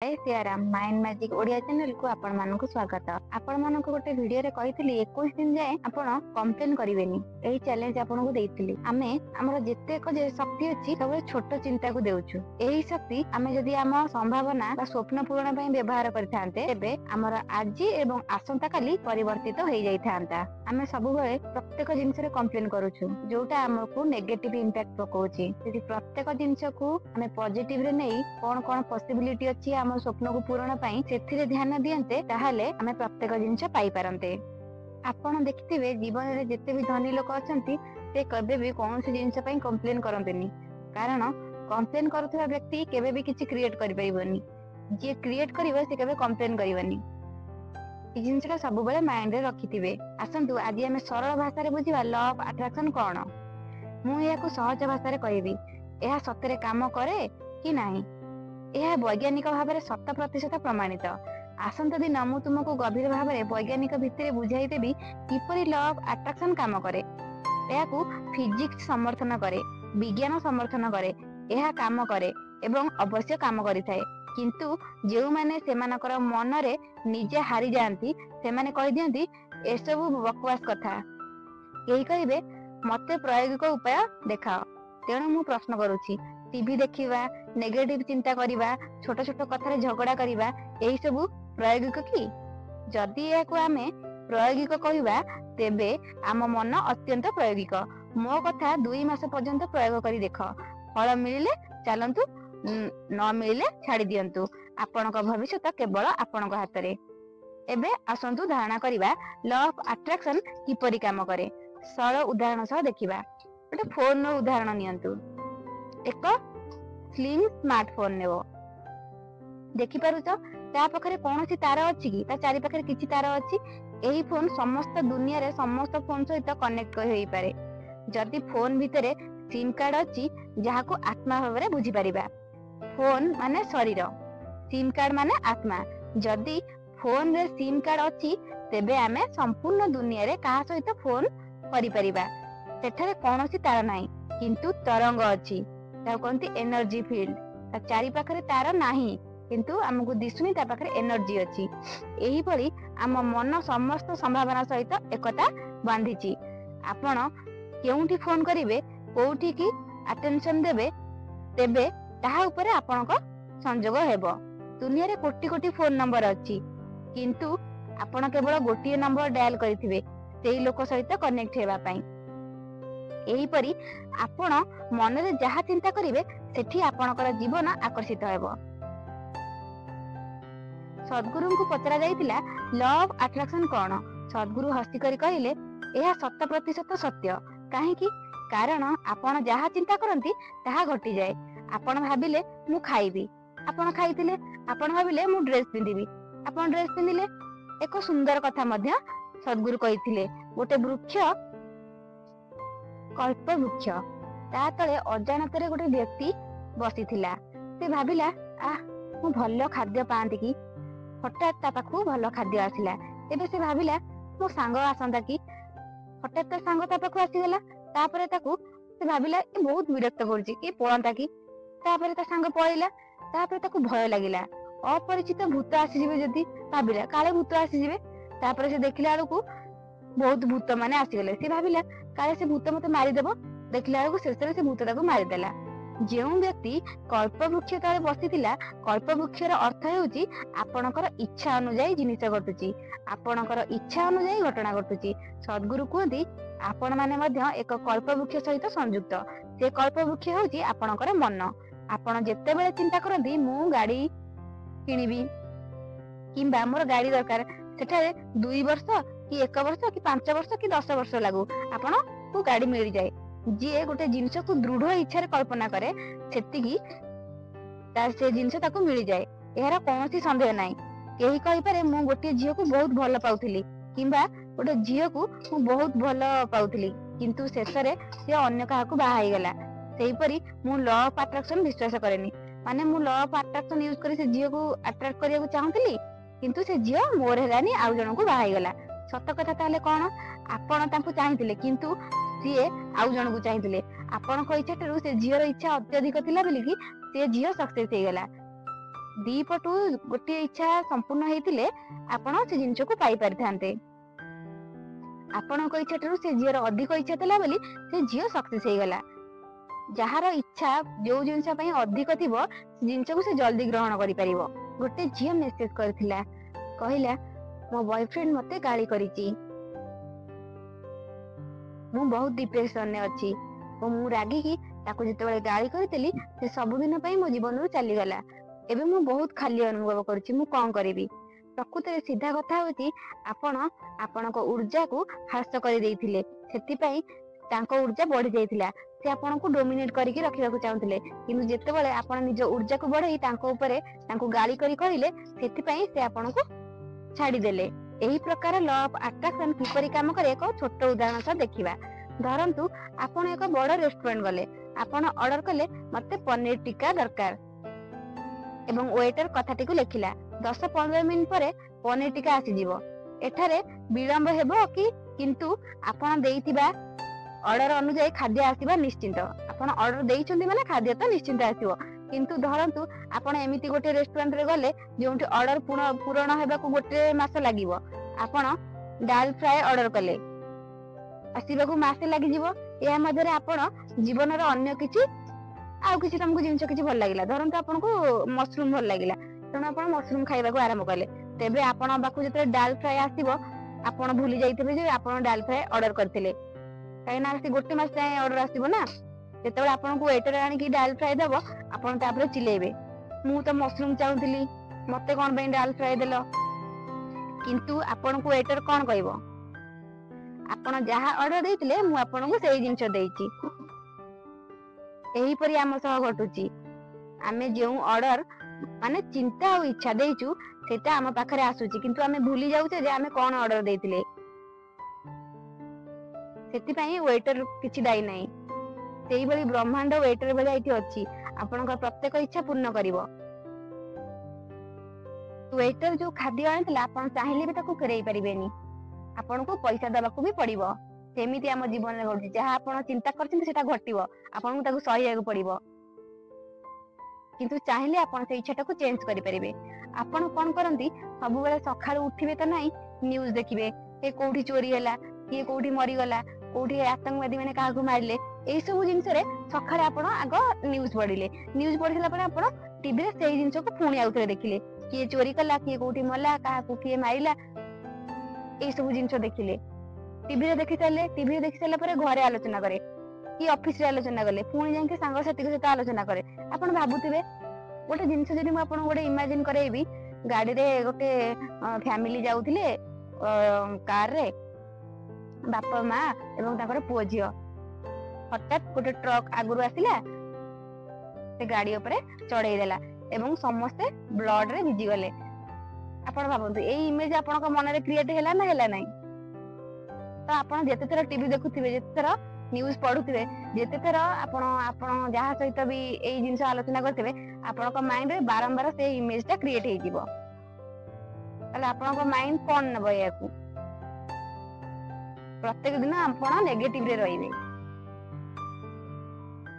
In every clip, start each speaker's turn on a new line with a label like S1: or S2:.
S1: हाय Siyaram mind magic Odia channel को आपण मानक स्वागत। आपण मानक गोटे वीडियो रे कहितली 21 दिन जाए आपण कंप्लेन करिवेनी एही चैलेंज आपण को देइतली। आमे हमर जेतेक जे शक्ति अछि सब छोट चिंता को देउछु। एही शक्ति आमे जदी हम संभावना बा स्वप्न पूरण पई व्यवहार करथांते तेबे हमर आज एवं आसंता काली परिवर्तित हो जाई थांता। आमे सब बेले प्रत्येक जिंस रे कंप्लेन करूछु जोटा हमको नेगेटिव इंपैक्ट पकोछि। यदि प्रत्येक जिंस को आमे पॉजिटिव रे नै कोन कोन पॉसिबिलिटी अछि हम स्वप्न को पूरण पई सेथिरे ध्यान दियंते ताहाले आमे प्रत्येक जिंस पाई पारंते। आपण देखिथिबे जीवन रे जते भी धनी लोक अछंती से कबे भी कोनोसी जिंस पई कंप्लेन करंतेनी, कारण कंप्लेन करूथबा व्यक्ति केबे भी किछि क्रिएट करि परिबोनी। जे क्रिएट करिवो से केबे कंप्लेन करिवोनी। ई जिंसटा सब बेले माइंड रे रखिथिबे। आसंतु आज आमे सरल भाषा रे बुझिबा लॉ ऑफ अट्रैक्शन कोन। मु याको सहज भाषा रे कहिबी। एहा सतरे काम करे कि नाही यह वैज्ञानिक भाव में 100% प्रमाणित। आसंता दिन मु तुमको गभीर भाव में वैज्ञानिक भितर बुझाई देबी किपरि लॉ ऑफ अट्रैक्शन काम करे। एहाकू फिजिक्स समर्थन करे, विज्ञान समर्थन करे, यह काम करे एवं अवश्य काम करिथाए। किंतु जेउ माने सेमानकर मन रे निजे हारी जांती सेमाने कहि दियंती एसबु बकवास कथा। केही कहिबे मते प्रायोगिक उपाय देखाओ। तेणु मु प्रश्न करूछि टीवी देखिबा, नेगेटिव चिंता करिबा, छोट छोट कथा रे झगड़ा करिबा एही सबु प्रायोगिक कि? जदि याकू आमे प्रायोगिक कहिबा तेबे आम मन अत्यंत प्रायोगिक। मो कथा 2 मास पर्यंत प्रयोग करी देख, फल मिलिले चलंतु, न मिलिले छाड़ी दियंतु। आपनक भविष्य केवल आपनक हाथ रे। एबे आसंतु धारणा करिबा लॉ ऑफ अट्रैक्शन किपरि काम करे। सरल उदाहरण सह देखिबा। गोटे फोन रो उदाहरण नियंतु। एक स्लिम स्मार्टफोन नेबो। देखि पारुछ ता पाखरे कोनोसी तार अछि कि ता चारि पाखरे किछि तार अछि। एही फोन समस्त दुनिया रे समस्त फोन सहित कनेक्ट होई पारे। जदि फोन भितरे सिम कार्ड अछि जहाको आत्मा भाबरे बुझी परिबा। फोन माने शरीर, सिम कार्ड माने आत्मा। जदि फोन रे सिम कार्ड अछि तेबे आमे संपूर्ण दुनिया रे काहा सहित फोन करि परिबा। सेठारे कोनोसी तार नाही किंतु तरंग अछि। कहती एनर्जी फील्ड। ता चारि पाखरे तार नाही किंतु हमको दिसुनी ता पाखरे एनर्जी अछि। एही परि आम मन समस्त संभावना सहित एकता बांधिछि। आपण केउंठी फोन करिवे, कोउठी की अटेंशन देबे तेबे ताहा ऊपर आपनक संजोग हेबो। दुनिया रे कोटी कोटी फोन नंबर अछि किंतु आपण केवल गोटिए नंबर डायल करिथिबे सेही लोक सहित कनेक्ट हेबा पई। एही परि आपण मन रे जहा चिंता करिवे सेठी आपणकर जीवन आकर्षित हेबो। सद्गुरु को पचरा जाइतिला लॉ ऑफ अट्रैक्शन कोन। सद्गुरु हसी करी कहिले एहा 100% सत्य। काहे कि कारण आपण जहा चिंता करंती ताहा घटी जाए। आपण भाबिले मु खाइबी, आपण खाइतिले। आपण भाबिले मु ड्रेस पिंदिबी, आपण ड्रेस पिंदिले। एक सुंदर कथा मध्य सद्गुरु कहिथिले। गोटे वृक्ष कल्प वृक्ष ता तले अजानतरे गोटे व्यक्ति बसिथिला। से भाबिला आ मु भलो खाद्य पांती कि। हठात ता पाखु भलो खाद्य आसिला। एबे से भाबिला मो सांग आसंता कि। हठात ता सांग ता पाखु आसीगला। तापरे ताकू से भाबिला ए बहुत विरक्त करछि कि पळंता कि। तापरे ता सांग पळैला। तापरे ताकू भय लागिला अपरिचित भूत आसी जिवे जदी। भाबिला काले भूत आसी जिवे। तापरे से देखिला आलकू बहुत भूत माने आसीगले। से भाबिला काले से भूत मते मारी देबो। देखिला आलकू शेषरे से भूत ताकू मारी देला। जेउ व्यक्ति कल्प वृक्ष तले बसिथिला, कल्प वृक्षर अर्थ हेउची आपणकर इच्छा अनुसार जिनिस घटुची, आपणकर इच्छा अनुसार घटना घटुची। सद्गुरु कहती आपण माने मध्य एक कल्प वृक्ष सहित संयुक्त। से कल्प वृक्ष हेउची आपणकर मन। आपण जेते बेले चिंता करंती मु गाड़ी किनिबी किंबा मोर गाड़ी दरकार, सेठारे 2 वर्ष कि 1 वर्ष कि 5 वर्ष कि 10 वर्ष लागू आपण को गाड़ी मिल जाए। जी गोटे जिनस को दृढ़ इच्छा कल्पना करे सेतिकी से जिनस ताको मिल जाए। यार कौन संदेह नाई। केही कहि पारे मु गोटे झियो को बहुत भल पाउथिली किंबा गोटे झियो को मु बहुत भल पाउथिली किंतु शेषरे से अन्य काहाकू बाहा हेई गेला। सेही परी मु लॉ ऑफ अट्रैक्शन विश्वास करेनी। माने मु लॉ ऑफ अट्रैक्शन यूज करी से झियो को अट्रैक्ट करिया को चाहुथिली किंतु से झियो मोर हेलानी आउ जण को बाहा हेई गेला। सत कथा ताले कोन, आपण तांको चाहिथिले किंतु सीए आउ जण को चाहिथिले। आपण को इच्छा से झियोर इच्छा अत्यधिक थिला बोली कि से झियो सक्सेस हे गेला। दी पटू गोटे इच्छा संपूर्ण हेतिले आपण से जिंस को पाई परिथांते। आपणक इच्छा ठारू से झीर अधिक इच्छा थिला बोली से झील सक्सेस हो गला। जार इच्छा जो जिनस अधिक थी जिनस को से जल्दी ग्रहण करि परिबो। गोटे झील मेसेज करथिला कहला मो बॉयफ्रेंड मते गाली करिची, मु बहुत डिप्रेशन ने अछि और मु रागी की ताको जेतेबेले गाली करथिली से सब दिन पई मो जीवन रु चली गला। एबे मु बहुत खाली अनुभव करछि, मु कोन करिवि। प्रकृति रे सीधा कथा होछि आपण आपणक ऊर्जा को ह्रास कर देइथिले, सेति पई तांको ऊर्जा बढ़ी जाइथिला। से आपन को डोमिनेट करिके रखिबा को चाहुथिले, किंतु जेतेबेले आपण निज ऊर्जा को बढ़ाई तांको ऊपर तांको गाली करी कहिले सेति पई से आपन को छाडी देले। एही प्रकार लॉ ऑफ अट्रैक्शन किपरि काम करे एक छोट उदाहरण से देखिबा। धरंतु आपण एक बड़ रेस्टोरेंट गले, आपण ऑर्डर कले मते पनीर टिक्का दरकार एवं वेटर कथाटी को लेखिला। 10-15 मिनिट परे पनीर टिक्का आसी जिवो। एठारे विलंब हेबो कि किंतु आपण देइथिबा ऑर्डर अनुसार खाद्य आसीबा निश्चिंत। आपण ऑर्डर देइछन्ती माने खाद्य तो निश्चिंत आसीबो। किंतु धरंतु आपण एमिति गोटे रेस्टोरेंट रे गले जोंठी ऑर्डर पूर्ण हेबा को गोटे मास लागिवो। आपण दाल फ्राई ऑर्डर कले आसीबा को मासे लागि जिवो। या मधरे आपण जीवन रो अन्य किछि आउ किछि तुमको जिंस किछि भल लागिला। धरंतु आपण को मशरूम भल लागिला, तण आपण मशरूम खाइबा को आरंभ कले। तेबे आपण बाकू जते दाल फ्राई आसीबो आपण भूली जाइथिबे जे आपण दाल फ्राई ऑर्डर करथिले, काई ना से गोटे मास जाय ऑर्डर आसीबो ना। जेतेबेले आपण को वेटर आनी की दाल फ्राई दबो आपण तापर चिलेबे मु तो मशरूम चाहुथिली मते कोन बे दाल फ्राई देलो। किंतु आपण को वेटर कोन कहबो आपण जहा ऑर्डर देइथिले मु आपण को सेही जिंस देइची। एही परि आम सह घटुची। आमे जेउ ऑर्डर माने चिंता और इच्छा देइचु सेटा आम पाखरे आसुची, किंतु आमे भूली जाउचे जे आमे कोन ऑर्डर देइथिले। सेति पई वेटर किछि दाई नै। सेही बली ब्रह्मांड वेटर बली आइठी अछि, आपनका प्रत्येक इच्छा पूर्ण करिवो। वेटर जो खाद्य आनितला आपण चाहिले भी ताको फेरई परिबेनी, आपण को पैसा दबाकू भी पड़िबो। सेमिति आम जीवन रे घटुची, जहा आपण चिंता करछिन सेटा घटिबो, आपण को ताको सहियाको पड़िबो। किंतु चाहिले आपण से इच्छाटा को चेंज करि परिबे। आपण कोन करंती सब बेले सखाळु उठिबे त नाही न्यूज़ देखिबे, ए कोठी चोरी हैला, किए कोठी मरि गला, कोठी आतंकवादी माने काहाकू मारले, एई सब जिंस रे सखाळे आपण आग न्यूज़ पढिले। न्यूज़ पढिला परे आपण टीवी रे सेही जिंस को पुणी आउथरे देखिले, किए चोरी कला, किए कोठी मरला, काहाकू किए मारिला, एई सब जिंस देखिले। टीवी रे देखि साले, टीवी रे देखि साला परे घरे आलोचना करे कि ऑफिस रे आलोचना कले, पुणी जाके सांग साथी के सहित आलोचना करे। आपण भाबुथिबे गोटे जिंस जदि म आपण गोटे इमेजिन करेबी, गाड़ी रे गोटे फैमिली जाउथिले कार रे, बापा माँ एवं ताकर पुओ झियो। हठात गोटे ट्रक आगुरु आसिला, से गाड़ी उपरे चढ़ाई देला एवं समस्ते ब्लड रे भिजी गले। आपण भाबंतु एई इमेज आपण को मन रे क्रिएट हैला ना हैला नै? तो आपण जेते थरा टीवी देखुथिबे, जेते थरा न्यूज़ पढुथिबे, जेते थरा आपण जहा सहित भी एई जिंस आलोचना करथिबे, आपण को माइंड रे बारंबार से इमेज ता क्रिएट हेइ जिवो। ताले आपण को माइंड कोन नबो याकू? प्रत्येक दिन आपण नेगेटिव रे रहिबे।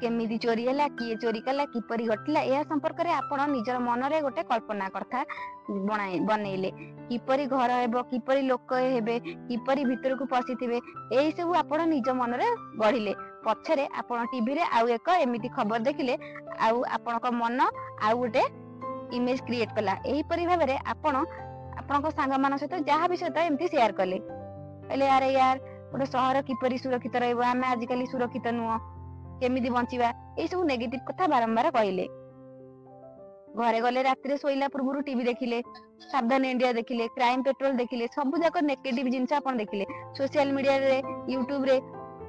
S1: केमिति चोरी हैला, किए चोरी कला, किपरि घटला, या संपर्क रे आपण निजर मन रे गोटे कल्पना करथा बनैले। किपरि घर हेबो, किपरि लोक हेबे, किपरि भीतर को पसिथिबे, एई सब आपण निज मन रे गढिले। पछरे आपण टीवी रे आउ एक एमिति खबर देखिले, आउ आपण को मन आउ गोटे इमेज क्रिएट कला। एही परि भाबरे आपण आपण को सांग मान सहित जहा भी सहित एमिति शेयर कले, कहले अरे यार गोटे शहर किपरि सुरक्षित रहइबो, आमे आजिकली सुरक्षित नुह, केमिति बंचिबा, ए सब नेगेटिव कथा बारंबार कहिले। घरे गले रात्रि सोइला पूर्व टीवी देखिले, सावधान इंडिया देखिले, क्राइम पेट्रोल देखिले, सब जाक नेगेटिव जिंस आपण देखिले। सोशल मीडिया रे, यूट्यूब रे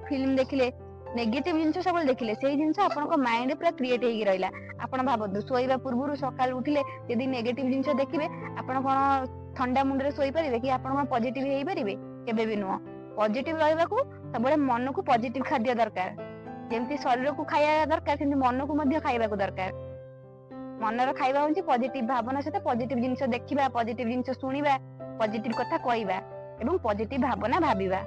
S1: फिल्म देखिले, नेगेटिव जिंस सब देखिले। सेही जिंस आपण को माइंड पूरा क्रिएट हेइ रहइला। आपण भाबंतु सोइबा पूर्व सकाळ उठिले यदि नेगेटिव जिंस देखिबे, आपण कोन ठंडा मुंड रे सोइ परिबे कि आपण कोन पॉजिटिव हेइ परिबे? केबे भी नुह। पॉजिटिव रहइबा को सबले मन को पॉजिटिव खाद्य दरकार। जेमति शरीर को खाया दरकार, सेमति मन को मध्य खाइबा को दरकार। मनर खाइबा होची पॉजिटिव भावना सहित पॉजिटिव जिंस देखिबा, पॉजिटिव जिंस सुनिबा, पॉजिटिव कथा कहइबा एवं पॉजिटिव भावना भाबिबा।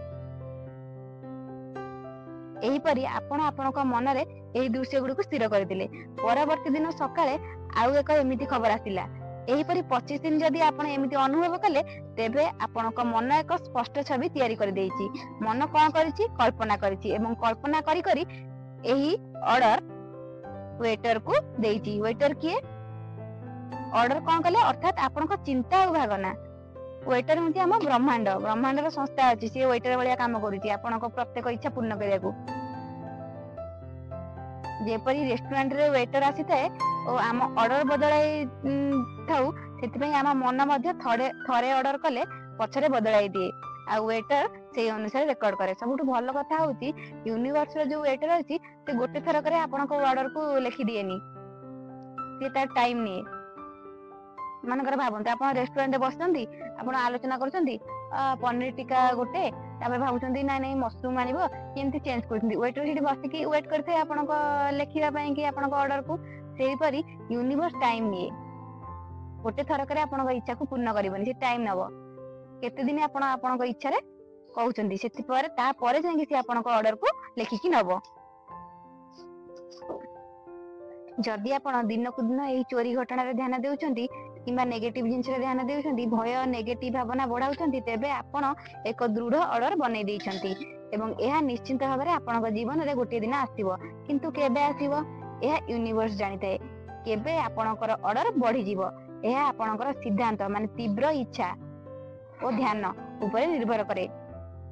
S1: एहीपरि आपण आपणक मनरे एही दृश्य गुड़िक स्थिर करथिले। परवर्ती दिन सकाळे आउ एक एमिति खबर आसिला। एहीपरि 25 दिन जदि आपण एमिति अनुभव कले तेबे आपणक मन एक स्पष्ट छवि तैयारी कर देइछि। मन कोन करिछि कल्पना करिछि एवं कल्पना करी करी एही ऑर्डर वेटर को देइछि। वेटर किए ऑर्डर कोन कले अर्थात आपणक चिंता और भावना। वेटर होती आम ब्रह्मांड ब्रह्मांडर संस्था अच्छी सी वेटर भाया काम करुच्ची आपणक प्रत्येक इच्छा पूर्ण करने जेपरी रेस्टोरेंट रे वेटर आसी थाए और आम ऑर्डर बदलाई थाउ से आम मन मध्य थरे ऑर्डर कले पछरे बदलाई दिए आ वेटर से अनुसार रेकर्ड करे। सबुठ भल कथा होची यूनिवर्स रो जो वेटर अछि से गोटे थर करे आपन को ऑर्डर को लिखि दिएनी से तार टाइम नहीं मनकर भावते आप रेस्टोरेंट बसती आप आलोचना कर पनीर टिक्का गोटे भावुं ना नहीं मशरूम आनब केमती चेंज कर वेटर बसिकी वेट करते आप लिखापी कि आप ऑर्डर को सेहीपरि यूनिवर्स टाइम निए गोटे थरक आप इच्छा को पूर्ण करबनी से टाइम नब केते दिन आप इच्छा कहते से ऑर्डर को लिखिकी नब। जदि आप दिन को दिन यही चोरी घटना ध्यान देउछंती किंबा नेगेटिव जिनस ध्यान देउछंती भय नेगेटिव भावना बढ़ाउछंती तेबे आपण एक दृढ़ ऑर्डर बनै दैछंती एवं यह निश्चित भाव में आपण जीवन में गोटे दिन आसीबो किंतु केबे आसीबो यह यूनिवर्स जानिते केबे आपणकर ऑर्डर बढ़ी जीवो यह आपणकर सिद्धांत माने तीव्र इच्छा और ध्यान ऊपर निर्भर करे।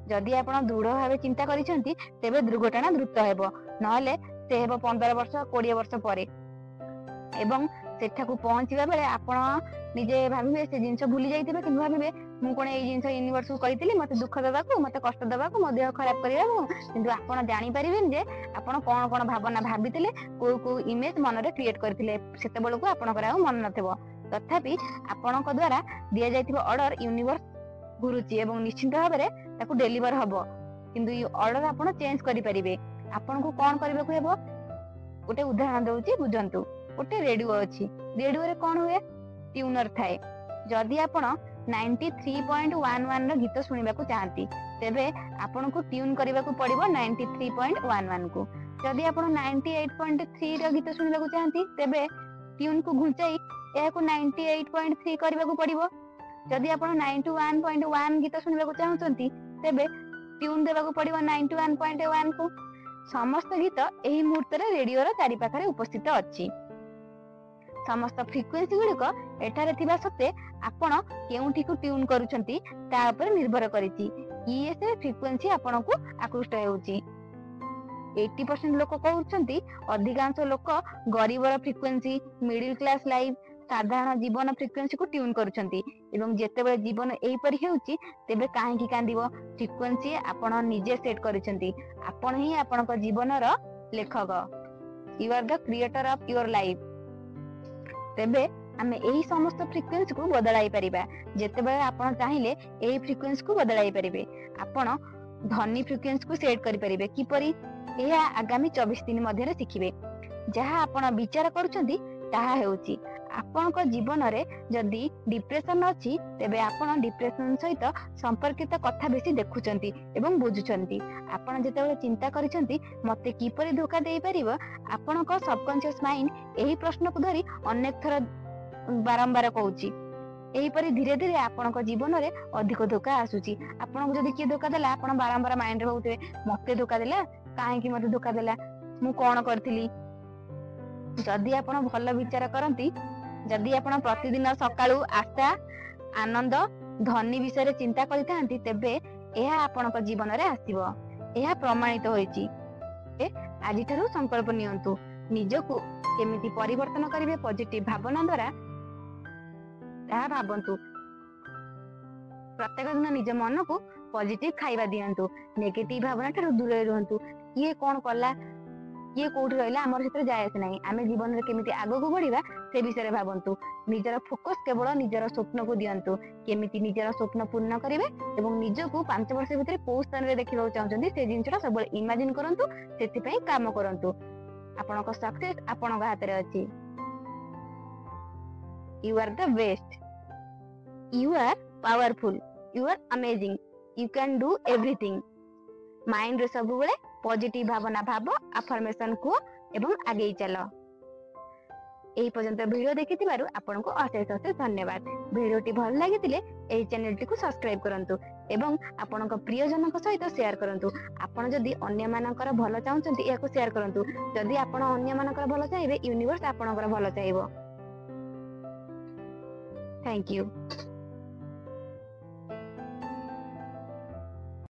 S1: जदि आपण दृढ़ भाव चिंता करिसंती तेबे दुर्घटना द्रुत हेबो नहले से हेबो 15 वर्ष 20 वर्ष परे एवं सेठाकू पहुंचीबा बेले आपण निजे भाबिबे से जिंस भूली जाइतिबे कि भाबिबे मु कोन एई जिंस यूनिवर्स को कहितली मते दुख देबाकू मते कष्ट देबाकू मो देह खराब करिबाकू किंतु आपण जानि परिबेन जे आपण कोन कोन भावना भाबितिले को इमेज मन रे क्रिएट करथिले सेते बेलकू आपण करा मन नथबो तथापि आपण को द्वारा दिया जाइतिबो ऑर्डर यूनिवर्स घुरुची एवं निश्चित भाव में ताकू डेलीवर हबो किंतु ये ऑर्डर आपण चेंज करि परिबे। आपण को कोन करबाकू हेबो गोटे उदाहरण दउची बुझंतु गोटे रेडियो अछि रेडियो रे कोन हुए ट्यूनर थाए जदि आपण 93.11 रो गीत सुनिबाकू चाहंती तेबे आपण को ट्यून करबाकू पड़िबो 93.11 को। जदि आपण 98.3 रो गीत सुनिबाकू चाहंती तेबे ट्यून को घुंचाई या को 98.3 करबाकू पड़िबो। जदि आपण 91.1 गीत सुनिबाकू चाहंतंती तेबे ट्यून देबाकू पड़िबो 91.1 को। समस्त गीत एही मुहूर्त रे रेडियो रो चारि पाखरे उपस्थित अछि। समस्त फ्रिक्वेन्सी गुड़िक एठारे थिबा सत्ते आपण केउठी को ट्यून करूछंती ता ऊपर निर्भर करिछि कि से फ्रिक्वेन्सी आपण को आकृष्ट हेउछि। 80% लोक कहउछंती अधिकांश लोक गरीबर फ्रिक्वेन्सी मिडिल क्लास लाइफ साधारण जीवन फ्रिक्वेन्सी को ट्यून करूछंती एवं जेतेबेले जीवन एही परि हेउछि तेबे काहेकि कांदिबो फ्रिक्वेन्सी आपण निजे सेट करिछंती आपण ही आपण को जीवन रो लेखक you are the creator of your life. तेबे आमे एही समस्त फ्रिक्वेन्सी को बदलाई परिबा जेतेबेले आपण चाहिले एही फ्रिक्वेन्सी को बदलाई परिबे आपण ध्वनि फ्रिक्वेन्सी को सेट करि परिबे किपरि एहा आगामी 24 दिन मध्ये रे सिखिबे जहा आपण विचार करूछंती ताहा हेउछि आपण को जीवन रे जदि डिप्रेशन अछि तेबे आपण डिप्रेशन सहित संपर्कित कथा बेसी देखुछंती एवं बुझुछंती आपण जेतेबेले चिंता करिसंती मते किपरि धोखा देई परिबो आपण को सबकॉन्शियस माइंड एही प्रश्न को धरि अनेक थर बारंबार कहूची एही परि धीरे धीरे आपण को जीवन रे अधिक धोखा आसुची। आपण को जदि के धोखा देला आपण बारंबार माइंड रे होउते मते धोखा देला काहे कि मते धोखा देला मु कोन करथिली। जदि आपण भल विचार करंती जदि आपण प्रतिदिन सकाळू आशा आनंद धनी विषय रे चिंता करिथांती तेबे एहा आपण को जीवन रे आसीबो एहा प्रमाणित होईची। आजि ठारू संकल्प नियंतु निजको केमिति परिवर्तन करिवे पॉजिटिव भावना द्वारा ताहा भाबंतु प्रत्येक दिन निज मन को पॉजिटिव खाइबा दियंतु नेगेटिव भावना ठारू दूर रहंतु किए कोन कला किए कोठी रहला हमर क्षेत्र जायस नाही आमे जीवन रे केमिति आगो को बढ़िबा से विषय रे भाबंतु निजर फोकस केवल निजर स्वप्न को दियंतु केमिति निजर स्वप्न पूर्ण करिवे एवं निजको 5 वर्ष भितर को स्थान रे देखिबा चाहउछन्ती से जिंसटा सब इमेजिन करंतु सेति पई काम करंतु आपण को सक्सेस आपण को हाथ रे अछि। You are the best you are powerful you are amazing you can do everything mind रे सब बेले पॉजिटिव भावना भाव अफर्मेशन को एवं आगे चलो। एही पर्यंत वीडियो देखिथिबारु आपनको अशेष अशेष धन्यवाद। वीडियोटी भल लागिथिले एही चैनलटी को सब्सक्राइब करंतु एवं आपनको प्रियजनक सहित शेयर करंतु। आपण जदि अन्य मानकर भलो चाहुचंती याको शेयर करंतु। जदि आपण अन्य मानकर भलो चाहिबे यूनिवर्स आपणकर भलो चाहिबो। Thank you.